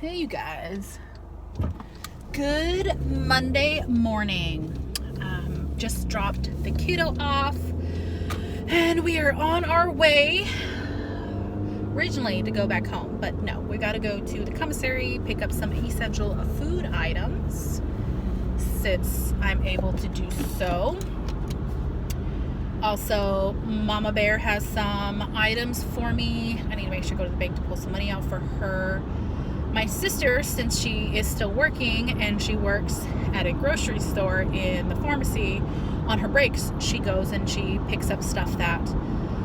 Hey you guys, good Monday morning. Just dropped the kiddo off and we are on our way originally to go back home, but no, we got to go to the commissary, pick up some essential food items since I'm able to do so. Also, Mama Bear has some items for me. I need to make sure I go to the bank to pull some money out for her. My sister, since she is still working and she works at a grocery store in the pharmacy, on her breaks, she goes and she picks up stuff that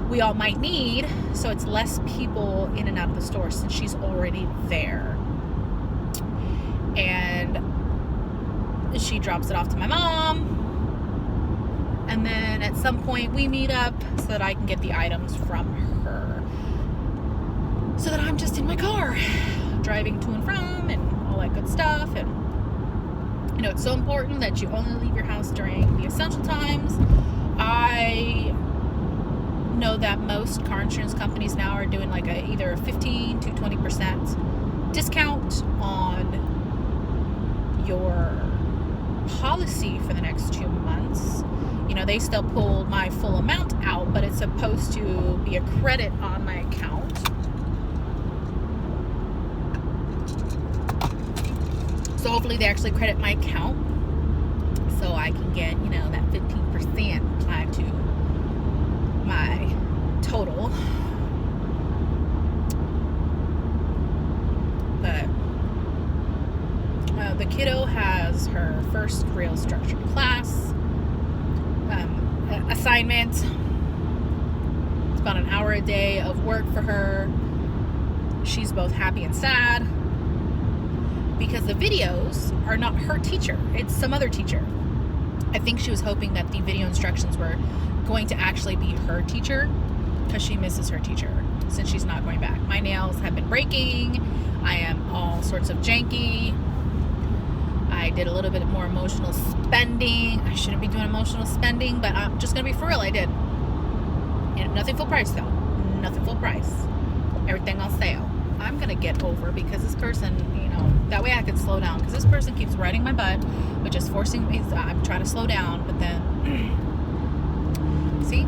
we all might need, so it's less people in and out of the store since she's already there. And she drops it off to my mom, and then at some point we meet up so that I can get the items from her, so that I'm just in my car driving to and from and all that good stuff. And you know, it's so important that you only leave your house during the essential times. I know that most car insurance companies now are doing like either a 15 to 20% discount on your policy for the next 2 months. You know, they still pulled my full amount out, but it's supposed to be a credit on my account. So hopefully they actually credit my account so I can get, you know, that 15% applied to my total. But the kiddo has her first real structured class assignment. It's about an hour a day of work for her. She's both happy and sad, because the videos are not her teacher, it's some other teacher. I think she was hoping that the video instructions were going to actually be her teacher, because she misses her teacher since she's not going back. My nails have been breaking. I am all sorts of janky. I did a little bit more emotional spending. I shouldn't be doing emotional spending, but I'm just gonna be for real, I did. And nothing full price though. Nothing full price. Everything on sale. I'm gonna get over, because this person, you know, that way I can slow down, because this person keeps riding my butt, which is forcing me. I'm trying to slow down, but then see,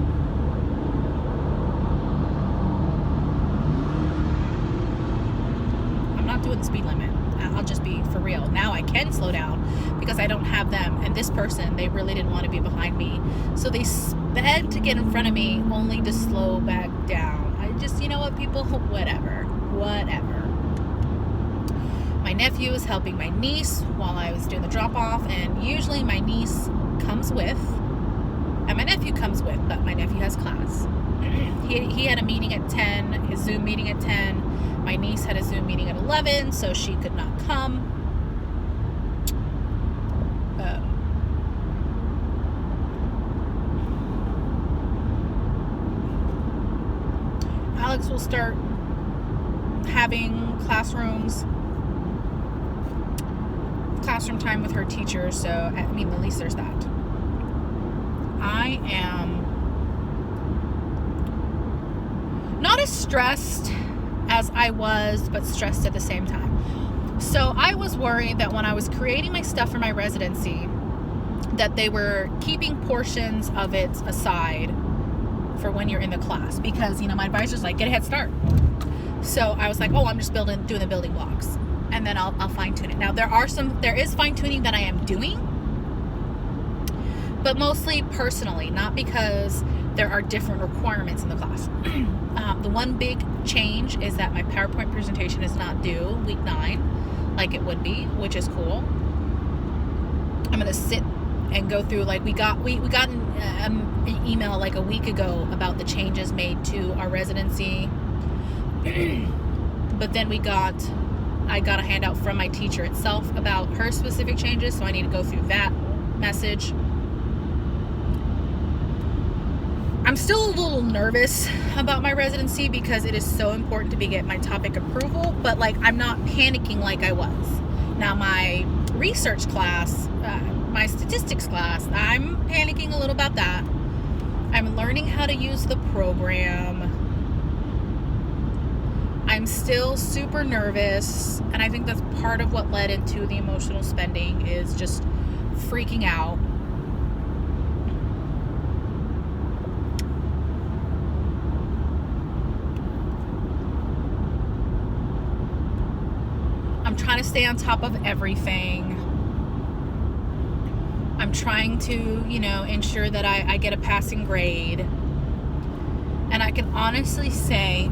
I'm not doing the speed limit. I'll just be for real. Now I can slow down because I don't have them, and this person, they really didn't want to be behind me, so they sped to get in front of me only to slow back down. I just, you know what, people, whatever. My nephew is helping my niece while I was doing the drop-off, and usually my niece comes with, and my nephew comes with, but my nephew has class. He had a meeting at 10, his Zoom meeting at 10. My niece had a Zoom meeting at 11, so she could not come. Alex will start having classroom time with her teacher, so I mean, at least there's that. I am not as stressed as I was, but stressed at the same time. So I was worried that when I was creating my stuff for my residency, that they were keeping portions of it aside for when you're in the class, because, you know, my advisor's like, get a head start. So I was like, oh, I'm just doing the building blocks, and then I'll fine tune it. Now there is fine tuning that I am doing, but mostly personally, not because there are different requirements in the class. The one big change is that my PowerPoint presentation is not due week 9 like it would be, which is cool. I'm gonna sit and go through, like, we got an email like a week ago about the changes made to our residency. But then I got a handout from my teacher itself about her specific changes, so I need to go through that message. I'm still a little nervous about my residency because it is so important to get my topic approval, but like, I'm not panicking like I was. Now my research class, my statistics class, I'm panicking a little about that. I'm learning how to use the program. I'm I'm still super nervous, and I think that's part of what led into the emotional spending, is just freaking out. I'm trying to stay on top of everything. I'm trying to, ensure that I get a passing grade. And I can honestly say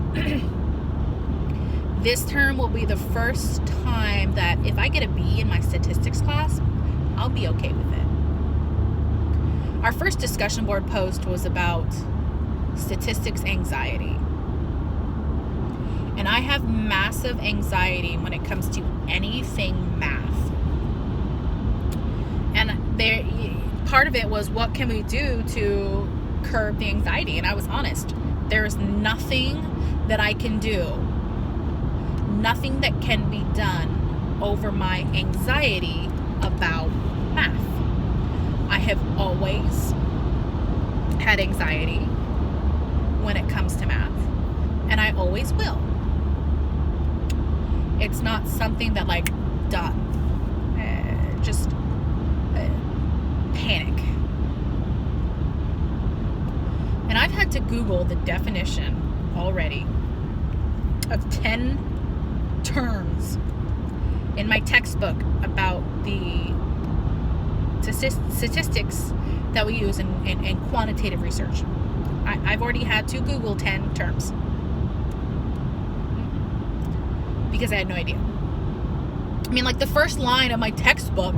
this term will be the first time that if I get a B in my statistics class, I'll be okay with it. Our first discussion board post was about statistics anxiety. And I have massive anxiety when it comes to anything math. And part of it was, what can we do to curb the anxiety? And I was honest. There is nothing that I can do, nothing that can be done over my anxiety about math. I have always had anxiety when it comes to math, and I always will. It's not something that done. Just panic. And I've had to Google the definition already of 10 terms in my textbook about the statistics that we use in quantitative research. I've already had to Google 10 terms because I had no idea. I mean, the first line of my textbook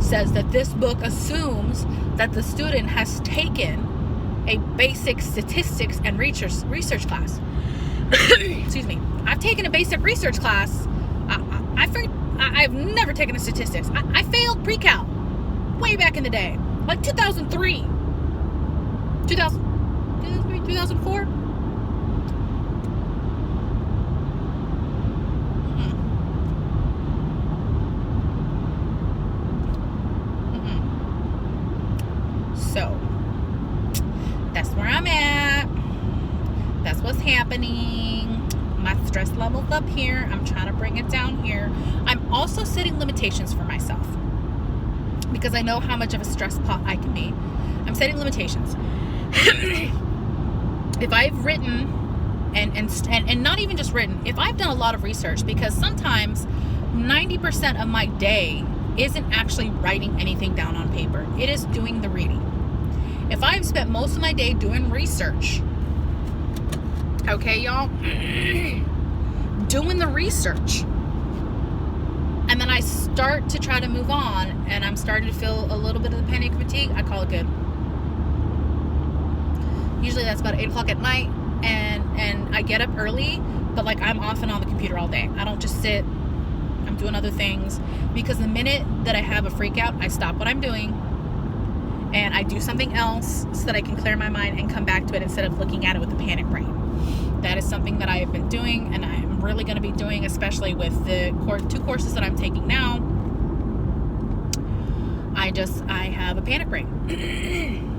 says that this book assumes that the student has taken a basic statistics and research class. Excuse me. I've taken a basic research class. I've never taken a statistics. I failed pre-cal way back in the day, 2003, 2004. So that's where I'm at. That's what's happening. My stress level's up here. I'm trying to bring it down here. I'm also setting limitations for myself because I know how much of a stress pot I can be. I'm setting limitations. If I've written and not even just written, if I've done a lot of research, because sometimes 90% of my day isn't actually writing anything down on paper. It is doing the reading. If I've spent most of my day doing research, okay, y'all, doing the research, and then I start to try to move on, and I'm starting to feel a little bit of the panic fatigue, I call it good. Usually that's about 8 o'clock at night, and I get up early, but I'm off and on the computer all day. I don't just sit. I'm doing other things, because the minute that I have a freak out, I stop what I'm doing and I do something else so that I can clear my mind and come back to it instead of looking at it with a panic brain. That is something that I have been doing, and I'm really going to be doing, especially with the 2 courses that I'm taking now. I have a panic brain.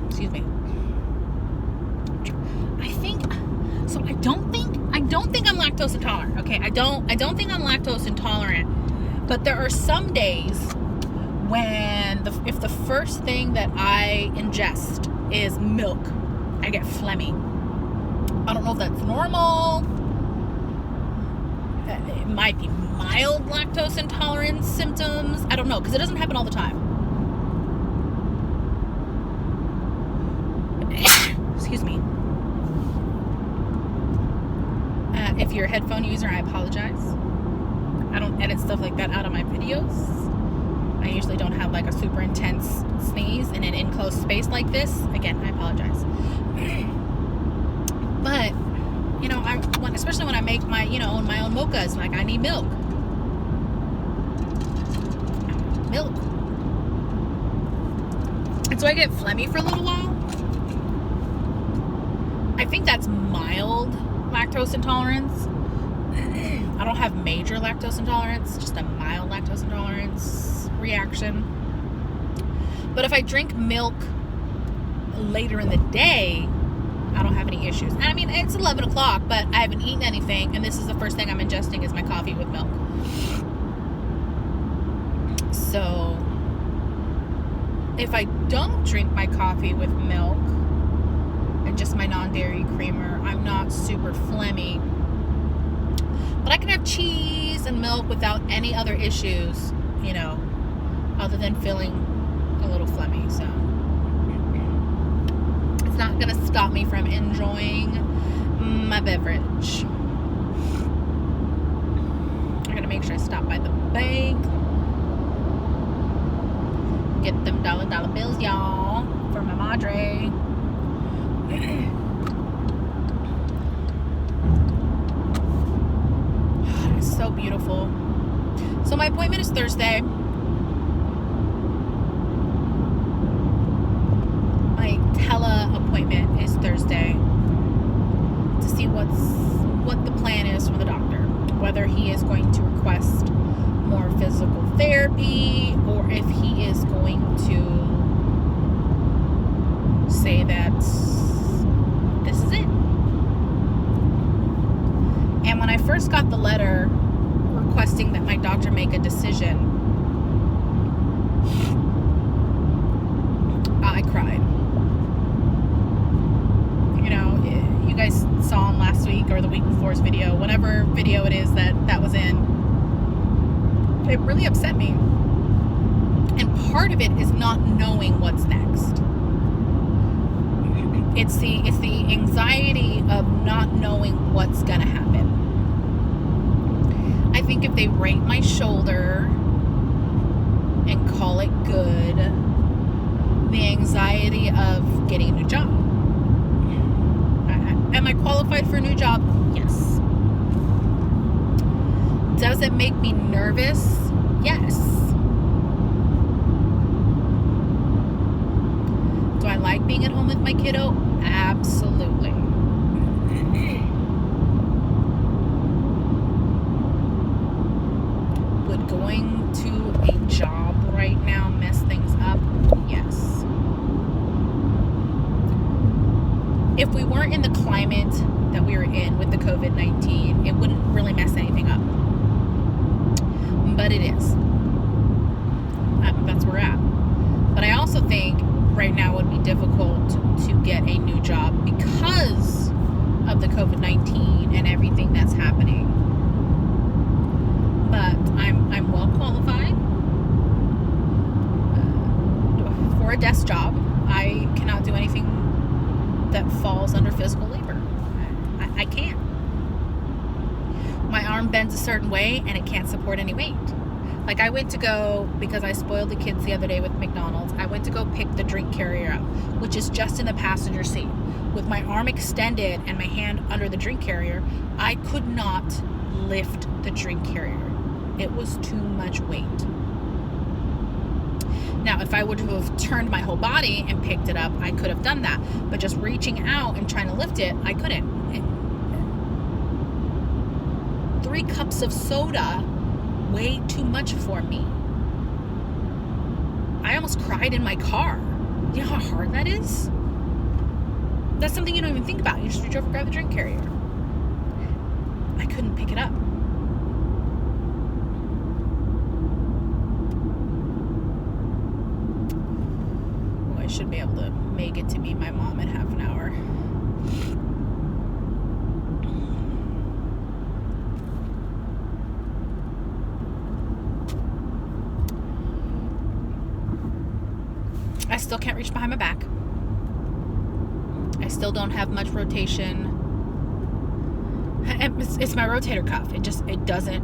Excuse me. I don't think I'm lactose intolerant. Okay, I don't think I'm lactose intolerant, but there are some days when if the first thing that I ingest is milk, I get phlegmy. I don't know if that's normal. It might be mild lactose intolerance symptoms. I don't know, because it doesn't happen all the time. Excuse me. If you're a headphone user, I apologize. I don't edit stuff like that out of my videos. I usually don't have a super intense sneeze in an enclosed space like this. Again, I apologize. But, especially when I make my, my own mochas, I need milk. And so I get phlegmy for a little while. I think that's mild lactose intolerance. I don't have major lactose intolerance, just a mild lactose intolerance reaction. But if I drink milk later in the day, I don't have any issues. And I mean, it's 11 o'clock, but I haven't eaten anything, and this is the first thing I'm ingesting is my coffee with milk. So if I don't drink my coffee with milk and just my non-dairy creamer, I'm not super phlegmy. But I can have cheese and milk without any other issues, you know, other than feeling a little phlegmy. So it's not going to stop me from enjoying my beverage. I'm going to make sure I stop by the bank. Get them dollar bills, y'all, for my madre. It's so beautiful. So my appointment is Thursday. My tele appointment is Thursday to see what the plan is for the doctor. Whether he is going to request more physical therapy or if he is going to say that this is it. And when I first got the letter requesting that my doctor make a decision, I cried. You know, you guys saw him last week or the week before's video, whatever video it is that was in. It really upset me. And part of it is not knowing what's next. It's the anxiety of not knowing what's gonna happen. I think if they rate my shoulder and call it good, the anxiety of getting a new job. Am I qualified for a new job? Yes. Does it make me nervous? Yes. Do I like being at home with my kiddo? Absolutely. Would going to a job right now mess things up? Yes. If we weren't in the climate that we were in with the COVID-19, it wouldn't really mess anything up. But it is. That's where we're at. But I also think right now would be difficult to get a new job because of the COVID-19 and everything that's happening. But I'm well qualified for a desk job. I cannot do anything that falls under physical labor. I can't. My arm bends a certain way and it can't support any weight. Like I went to go, because I spoiled the kids the other day with McDonald's, I went to go pick the drink carrier up, which is just in the passenger seat. With my arm extended and my hand under the drink carrier, I could not lift the drink carrier. It was too much weight. Now, if I would have turned my whole body and picked it up, I could have done that. But just reaching out and trying to lift it, I couldn't. 3 cups of soda, way too much for me. I almost cried in my car. You know how hard that is? That's something you don't even think about. You just reach over and grab the drink carrier. I couldn't pick it up. Well, I should be able to make it to meet my mom in half an hour. I still can't reach behind my back. I still don't have much rotation. It's my rotator cuff. It doesn't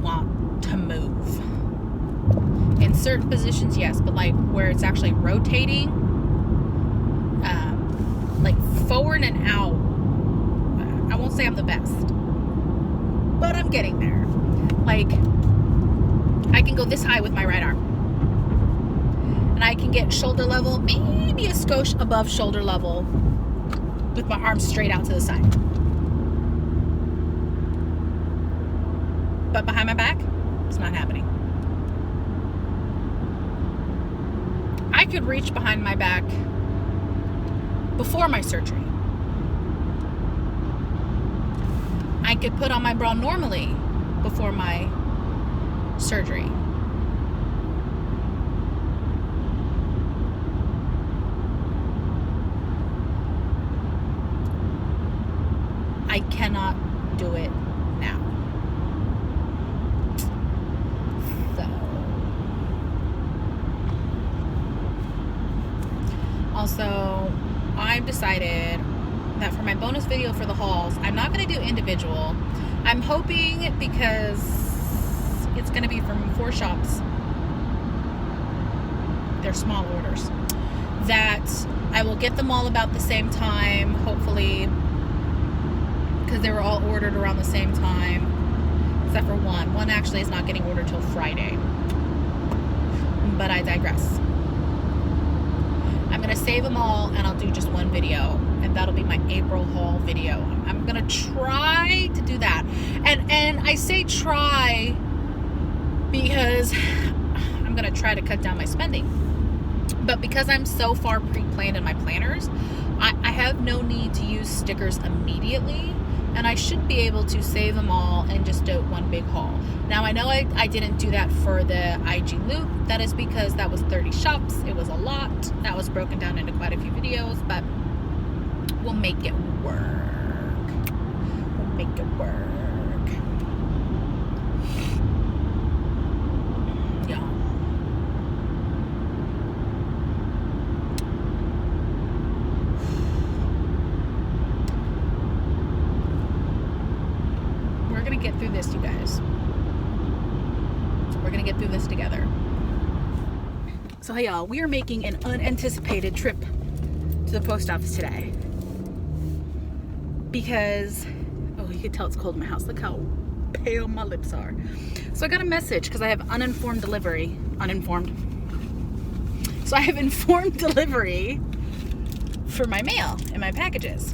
want to move. In certain positions, yes, but like where it's actually rotating, like forward and out, I won't say I'm the best, but I'm getting there. Like I can go this high with my right arm. And I can get shoulder level, maybe a skosh above shoulder level with my arms straight out to the side. But behind my back, it's not happening. I could reach behind my back before my surgery. I could put on my bra normally before my surgery. I cannot do it now. So, also, I've decided that for my bonus video for the hauls, I'm not going to do individual. I'm hoping, because it's going to be from 4 shops, they're small orders, that I will get them all about the same time, hopefully, because they were all ordered around the same time, except for one. One actually is not getting ordered till Friday, but I digress. I'm going to save them all, and I'll do just one video, and that'll be my April haul video. I'm going to try to do that. And I say try because I'm going to try to cut down my spending. But because I'm so far pre-planned in my planners, I have no need to use stickers immediately, and I should be able to save them all and just do one big haul. Now, I know I didn't do that for the IG loop. That is because that was 30 shops. It was a lot. That was broken down into quite a few videos, but we'll make it work. We'll make it work. Yeah. We're going to get through this, you guys. We're going to get through this together. So, hey, y'all, we are making an unanticipated trip to the post office today. Because, oh, you can tell it's cold in my house. Look how pale my lips are. So I got a message because I have uninformed delivery. So I have informed delivery for my mail and my packages.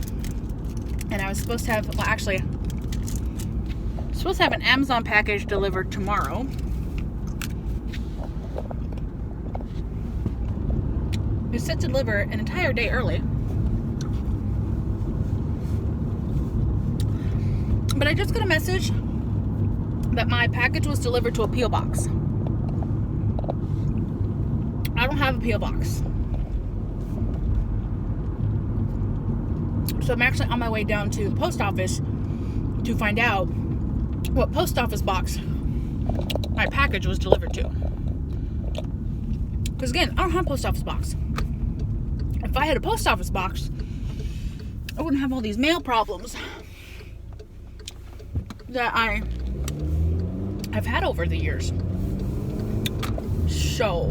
And I was supposed to have, well, actually, supposed to have an Amazon package delivered tomorrow. It was set to deliver an entire day early. But I just got a message that my package was delivered to a P.O. box. I don't have a P.O. box. So I'm actually on my way down to the post office to find out what post office box my package was delivered to. Because again, I don't have a post office box. If I had a post office box, I wouldn't have all these mail problems that I've had over the years. So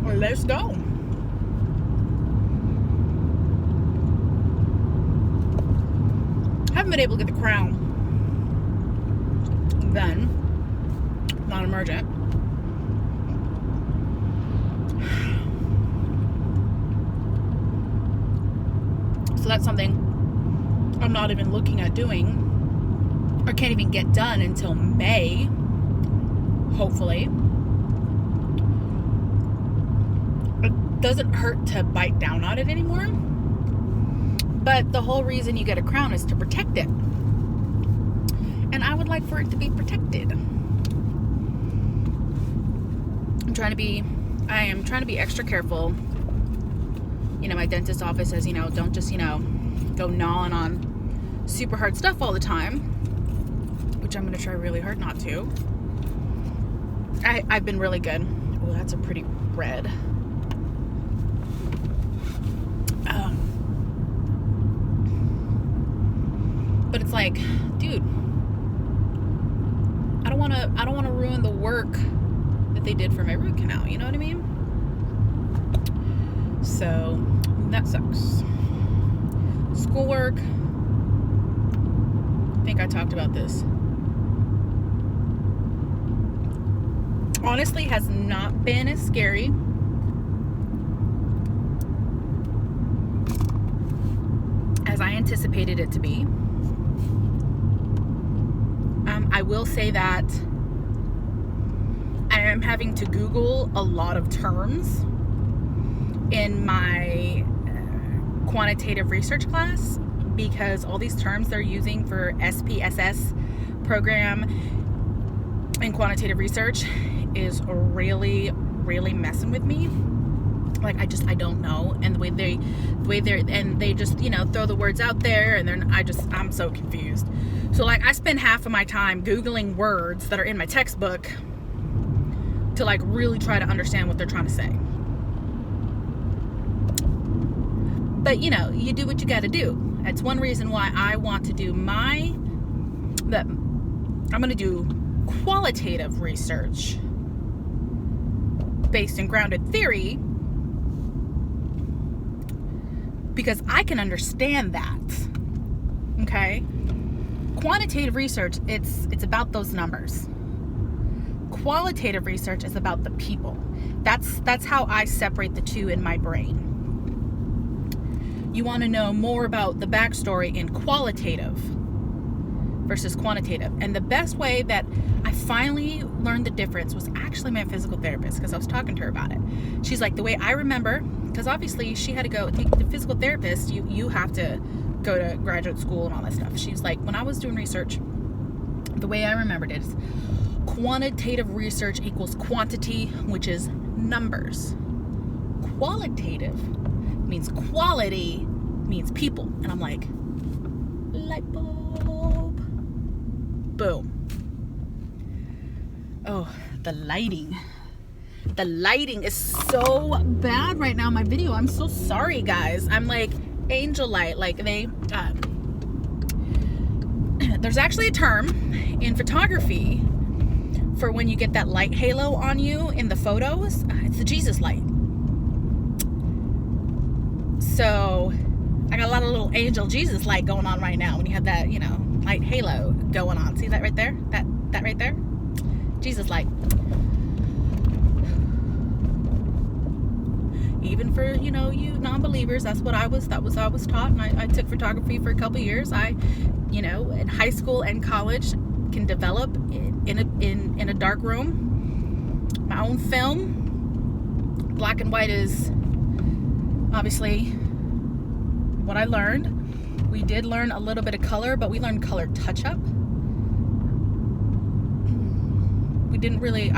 let's go. Haven't been able to get the crown then. Non-emergent. So that's something I'm not even looking at doing, or can't even get done until May, hopefully. It doesn't hurt to bite down on it anymore, but the whole reason you get a crown is to protect it, and I would like for it to be protected. I am trying to be extra careful. You know, my dentist office says, don't just, go gnawing on super hard stuff all the time, which I'm going to try really hard not to. I've been really good. Oh, that's a pretty red. But it's like, dude, I don't want to ruin the work that they did for my root canal, you know what I mean? So that sucks. Schoolwork, I think I talked about this, honestly has not been as scary as I anticipated it to be. I will say that I am having to Google a lot of terms in my quantitative research class, because all these terms they're using for SPSS program and quantitative research is really, really messing with me. Like, I don't know. And the way they just, you know, throw the words out there, and then I'm so confused. So like, I spend half of my time Googling words that are in my textbook to like really try to understand what they're trying to say. But you know, you do what you got to do. That's one reason why I want to do I'm going to do qualitative research based in grounded theory, because I can understand that. Okay? Quantitative research, it's about those numbers. Qualitative research is about the people. That's how I separate the two in my brain. You want to know more about the backstory in qualitative versus quantitative. And the best way that I finally learned the difference was actually my physical therapist, because I was talking to her about it. She's like, the way I remember, because obviously she had to go, the physical therapist, you have to go to graduate school and all that stuff. She's like, when I was doing research, the way I remembered it is quantitative research equals quantity, which is numbers. Qualitative means quality, means people. And I'm like, light bulb. Boom. Oh, the lighting. The lighting is so bad right now in my video. I'm so sorry, guys. I'm like angel light. Like there's actually a term in photography for when you get that light halo on you in the photos. It's the Jesus light. So I got a lot of little angel Jesus light going on right now when you have that, you know, light halo going on. See that right there? That right there? Jesus light. Even for, you know, you non-believers, that was I was taught, and I took photography for a couple years. I, you know, in high school and college, can develop in a dark room my own film. Black and white is obviously what I learned. We did learn a little bit of color, but we learned color touch-up. I didn't really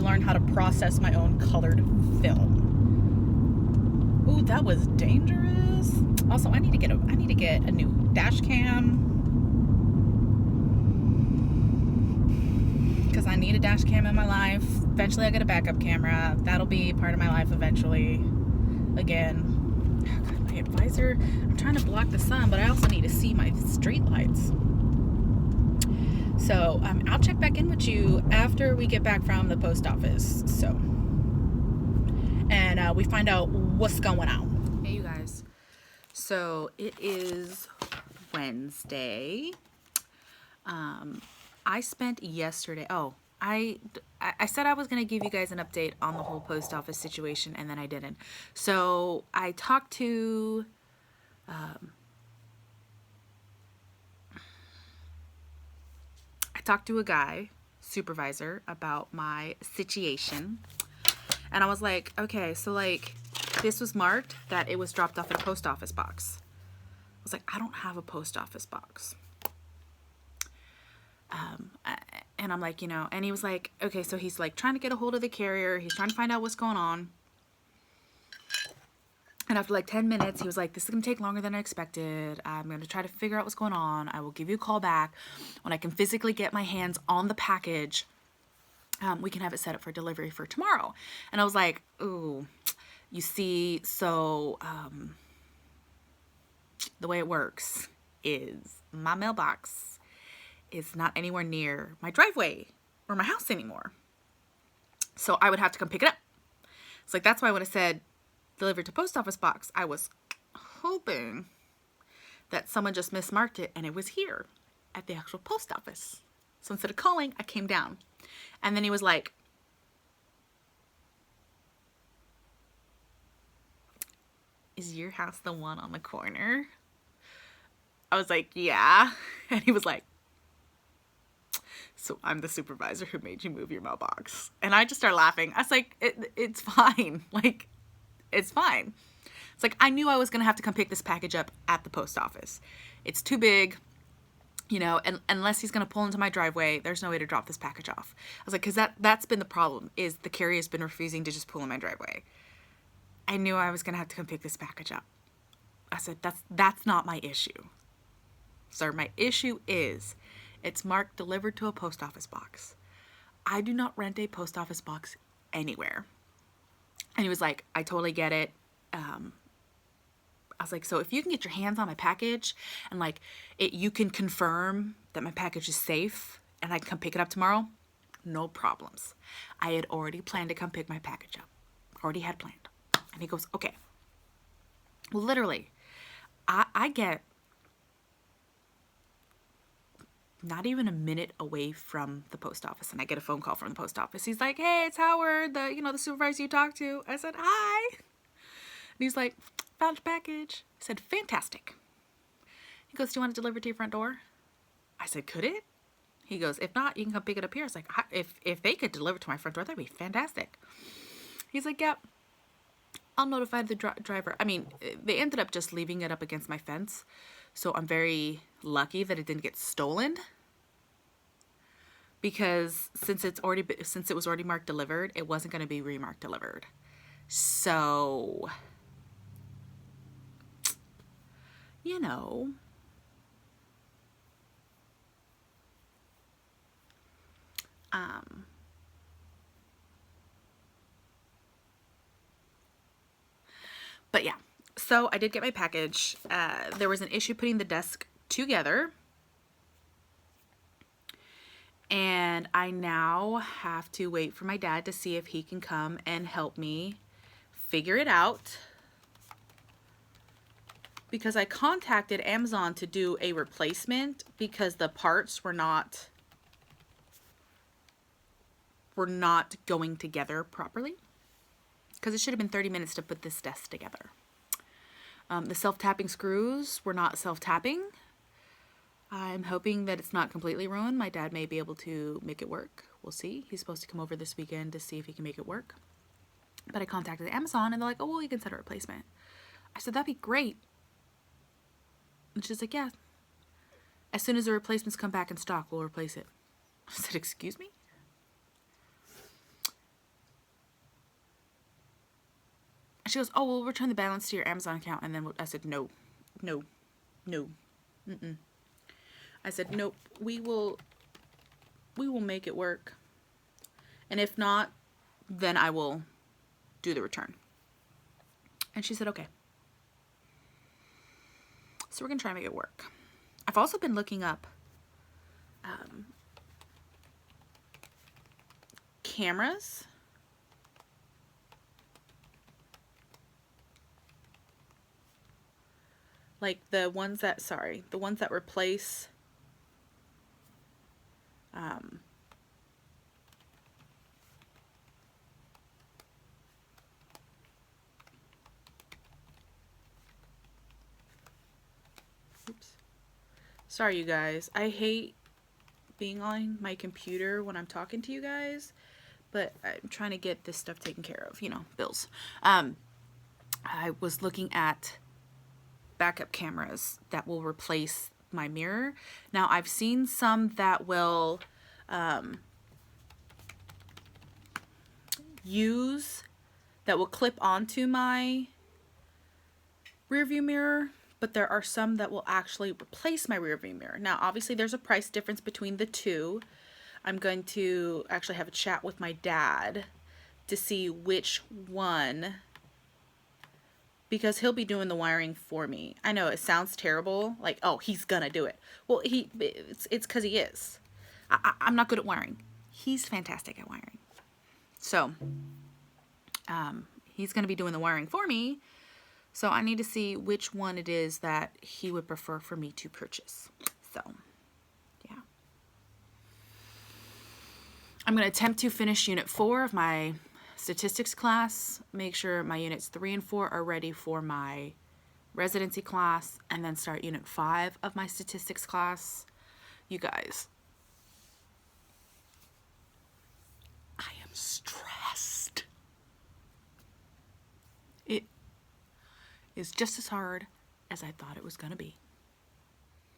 learn how to process my own colored film. Ooh, that was dangerous. Also, I need to get a new dash cam, because I need a dash cam in my life. Eventually I get a backup camera. That'll be part of my life eventually. Again, my visor, I'm trying to block the sun, but I also need to see my street lights. So I'll check back in with you after we get back from the post office. So, and we find out what's going on. Hey, you guys. So it is Wednesday. I spent yesterday. Oh, I said I was going to give you guys an update on the whole post office situation, and then I didn't. So I talked to a guy, supervisor, about my situation. And I was like, okay, so like this was marked that it was dropped off in a post office box. I was like, I don't have a post office box. And I'm like, you know, and he was like, okay, so he's like trying to get a hold of the carrier. He's trying to find out what's going on. And after like 10 minutes, he was like, this is going to take longer than I expected. I'm going to try to figure out what's going on. I will give you a call back when I can physically get my hands on the package. We can have it set up for delivery for tomorrow. And I was like, ooh, you see, so the way it works is my mailbox is not anywhere near my driveway or my house anymore. So I would have to come pick it up. It's like, that's why when I said delivered to post office box, I was hoping that someone just mismarked it and it was here at the actual post office. So instead of calling, I came down. And then he was like, is your house the one on the corner? I was like, yeah. And he was like, so I'm the supervisor who made you move your mailbox. And I just started laughing. I was like, it's fine. Like, it's fine. It's like, I knew I was going to have to come pick this package up at the post office. It's too big, you know, and unless he's going to pull into my driveway, there's no way to drop this package off. I was like, because that's been the problem, is the carrier has been refusing to just pull in my driveway. I knew I was going to have to come pick this package up. I said, that's not my issue. Sir, my issue is it's marked delivered to a post office box. I do not rent a post office box anywhere. And he was like, I totally get it. I was like, so if you can get your hands on my package and like you can confirm that my package is safe and I can come pick it up tomorrow, no problems. I had already planned to come pick my package up. Already had planned. And he goes, okay. Well, literally, I get not even a minute away from the post office, and I get a phone call from the post office. He's like, hey, it's Howard, the supervisor you talked to. I said, hi. And he's like, found your package. I said, fantastic. He goes, do you want it delivered to your front door? I said, could it? He goes, if not, you can come pick it up here. I was like, if they could deliver to my front door, that'd be fantastic. He's like, yep. I'll notify the driver. I mean, they ended up just leaving it up against my fence. So I'm very lucky that it didn't get stolen. Because since it was already marked delivered, it wasn't going to be remarked delivered. So, you know, but yeah, so I did get my package. There was an issue putting the desk together. And I now have to wait for my dad to see if he can come and help me figure it out. Because I contacted Amazon to do a replacement because the parts were not going together properly. Because it should have been 30 minutes to put this desk together. The self-tapping screws were not self-tapping. I'm hoping that it's not completely ruined. My dad may be able to make it work. We'll see. He's supposed to come over this weekend to see if he can make it work. But I contacted Amazon and they're like, oh, well, you can set a replacement. I said, that'd be great. And she's like, yeah. As soon as the replacements come back in stock, we'll replace it. I said, excuse me? She goes, oh, we'll return the balance to your Amazon account. And then I said, no. I said, nope, we will make it work. And if not, then I will do the return. And she said, okay. So we're going to try and make it work. I've also been looking up cameras. Like the ones that replace oops. Sorry, you guys. I hate being on my computer when I'm talking to you guys, but I'm trying to get this stuff taken care of, bills. I was looking at backup cameras that will replace my mirror. Now, I've seen some that will clip onto my rear view mirror, but there are some that will actually replace my rear view mirror. Now, obviously, there's a price difference between the two. I'm going to actually have a chat with my dad to see which one, because he'll be doing the wiring for me. I know it sounds terrible, like, oh, he's gonna do it. Well, it's because he is. I'm not good at wiring. He's fantastic at wiring. So, he's gonna be doing the wiring for me. So I need to see which one it is that he would prefer for me to purchase. So, yeah. I'm gonna attempt to finish Unit 4 of my statistics class, make sure my units 3 and 4 are ready for my residency class, and then start Unit 5 of my statistics class. You guys, I am stressed. is just as hard as I thought it was gonna be.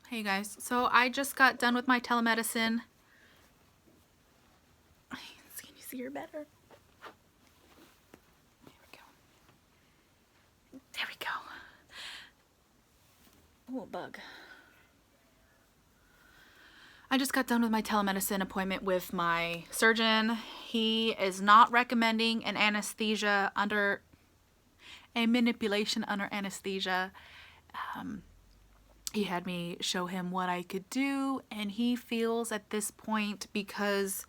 Hey guys, so I just got done with my telemedicine. Can you see her better? There we go. There we go. Oh, a bug. I just got done with my telemedicine appointment with my surgeon. He is not recommending an anesthesia under a manipulation under anesthesia. He had me show him what I could do, and he feels at this point, because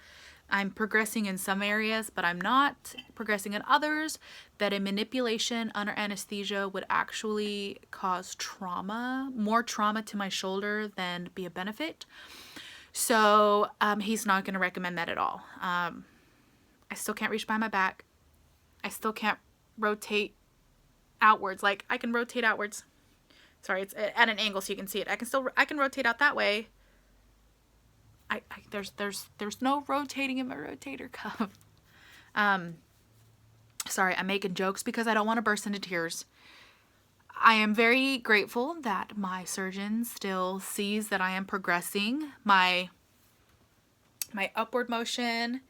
I'm progressing in some areas, but I'm not progressing in others, that a manipulation under anesthesia would actually cause trauma, more trauma to my shoulder than be a benefit. So he's not going to recommend that at all. I still can't reach behind my back. I still can't rotate outwards. Like, I can rotate outwards. Sorry, it's at an angle so you can see it. I can rotate out that way. There's no rotating in my rotator cuff. Sorry, I'm making jokes because I don't want to burst into tears. I am very grateful that my surgeon still sees that I am progressing. My upward motion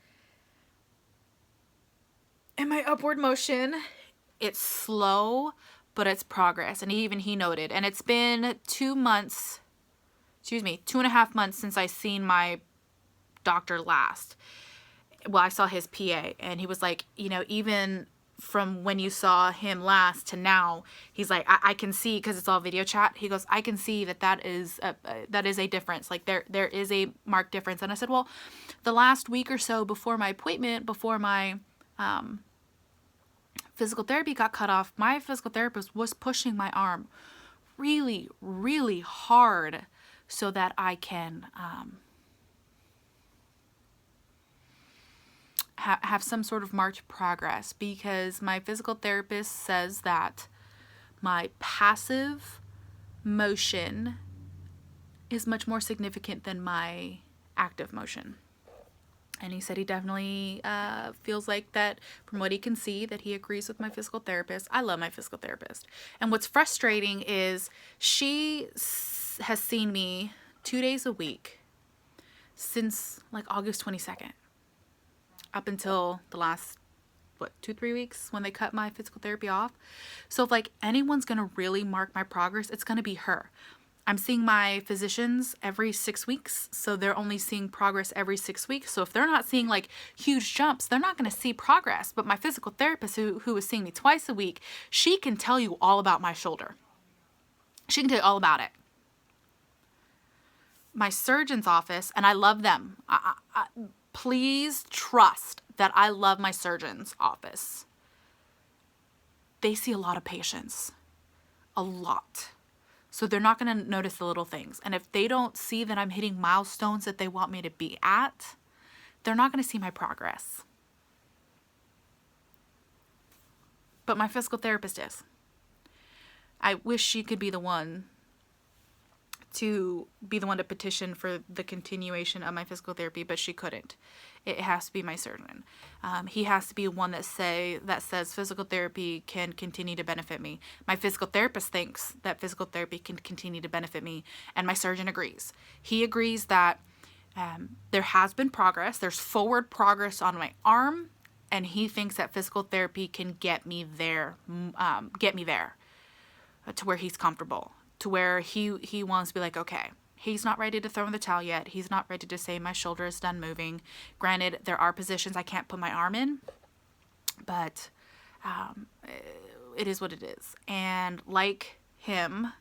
it's slow, but it's progress. And even he noted, and it's been 2.5 months since I seen my doctor last. Well, I saw his PA, and he was like, you know, even from when you saw him last to now, he's like, I can see, because it's all video chat, he goes, I can see that is a difference. Like, there is a marked difference. And I said, well, the last week or so before my appointment, before my physical therapy got cut off, my physical therapist was pushing my arm really, really hard so that I can have some sort of marked progress, because my physical therapist says that my passive motion is much more significant than my active motion. And he said he definitely feels like that, from what he can see, that he agrees with my physical therapist. I love my physical therapist. And what's frustrating is she has seen me 2 days a week since like August 22nd. Up until the last, 2-3 weeks when they cut my physical therapy off. So if like anyone's going to really mark my progress, it's going to be her. I'm seeing my physicians every 6 weeks, so they're only seeing progress every 6 weeks. So if they're not seeing like huge jumps, they're not going to see progress. But my physical therapist, who is seeing me twice a week, she can tell you all about my shoulder. She can tell you all about it. My surgeon's office, and I love them. Please trust that I love my surgeon's office. They see a lot of patients. A lot. So they're not going to notice the little things. And if they don't see that I'm hitting milestones that they want me to be at, they're not going to see my progress. But my physical therapist is. I wish she could be the one to petition for the continuation of my physical therapy, but she couldn't. It has to be my surgeon. He has to be one that says physical therapy can continue to benefit me. My physical therapist thinks that physical therapy can continue to benefit me, and my surgeon agrees. He agrees that there has been progress. There's forward progress on my arm, and he thinks that physical therapy can get me there to where he's comfortable. To where he wants to be like, okay, he's not ready to throw in the towel yet. He's not ready to say my shoulder is done moving. Granted, there are positions I can't put my arm in, but it is what it is. And like him,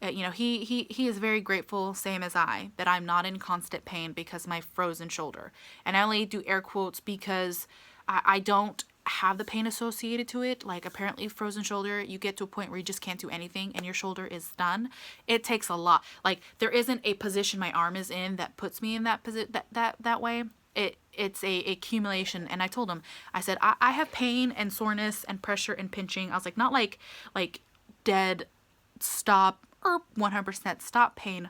he is very grateful, same as I, that I'm not in constant pain because of my frozen shoulder. And I only do air quotes because I don't have the pain associated to it. Like, apparently frozen shoulder, you get to a point where you just can't do anything and your shoulder is done. It takes a lot. Like, there isn't a position my arm is in that puts me in that that way. It's a accumulation. And I told him, I said, I have pain and soreness and pressure and pinching. I was like, not like dead stop or 100% stop pain,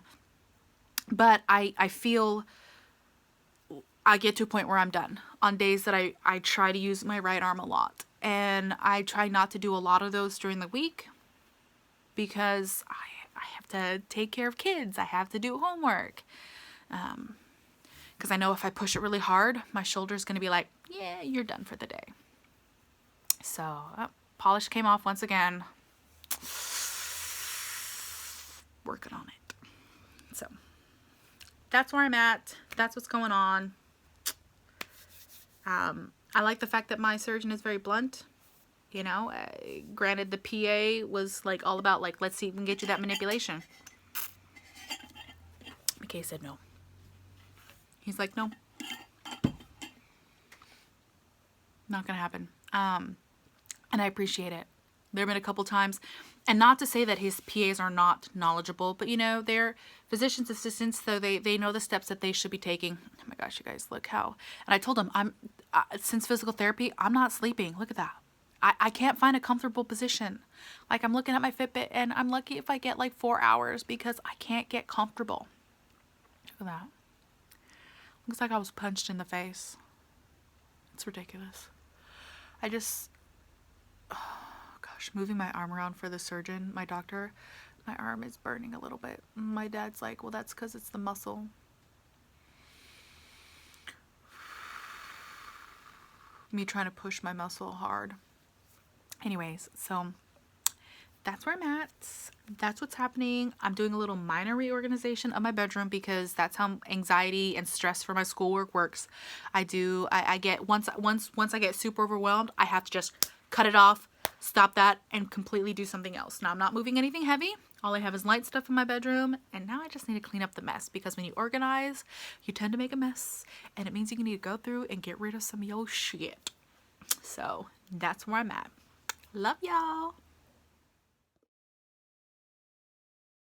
but I feel I get to a point where I'm done on days that I try to use my right arm a lot. and I try not to do a lot of those during the week because I have to take care of kids. I have to do homework. Because I know if I push it really hard, my shoulder's going to be like, yeah, you're done for the day. So, polish came off once again. Working on it. So, that's where I'm at. That's what's going on. I like the fact that my surgeon is very blunt. You know, granted the PA was like all about like, let's see if we can get you that manipulation. McKay said no. He's like, no. Not gonna happen. And I appreciate it. There have been a couple times, and not to say that his PAs are not knowledgeable, but you know, they're physician's assistants, so they know the steps that they should be taking. Oh my gosh, you guys, look how, and I told him, since physical therapy, I'm not sleeping. Look at that. I can't find a comfortable position. Like, I'm looking at my Fitbit, and I'm lucky if I get like 4 hours because I can't get comfortable. Look at that. Looks like I was punched in the face. It's ridiculous. I just, oh gosh, moving my arm around for the surgeon, my doctor, my arm is burning a little bit. My dad's like, well, that's because it's the muscle. Me trying to push my muscle hard. Anyways, so that's where I'm at. That's what's happening. I'm doing a little minor reorganization of my bedroom because that's how anxiety and stress for my schoolwork works. I get once I get super overwhelmed, I have to just cut it off, stop that, and completely do something else. Now I'm not moving anything heavy. All I have is light stuff in my bedroom, and now I just need to clean up the mess because when you organize, you tend to make a mess, and it means you need to go through and get rid of some of your shit. So that's where I'm at. Love y'all.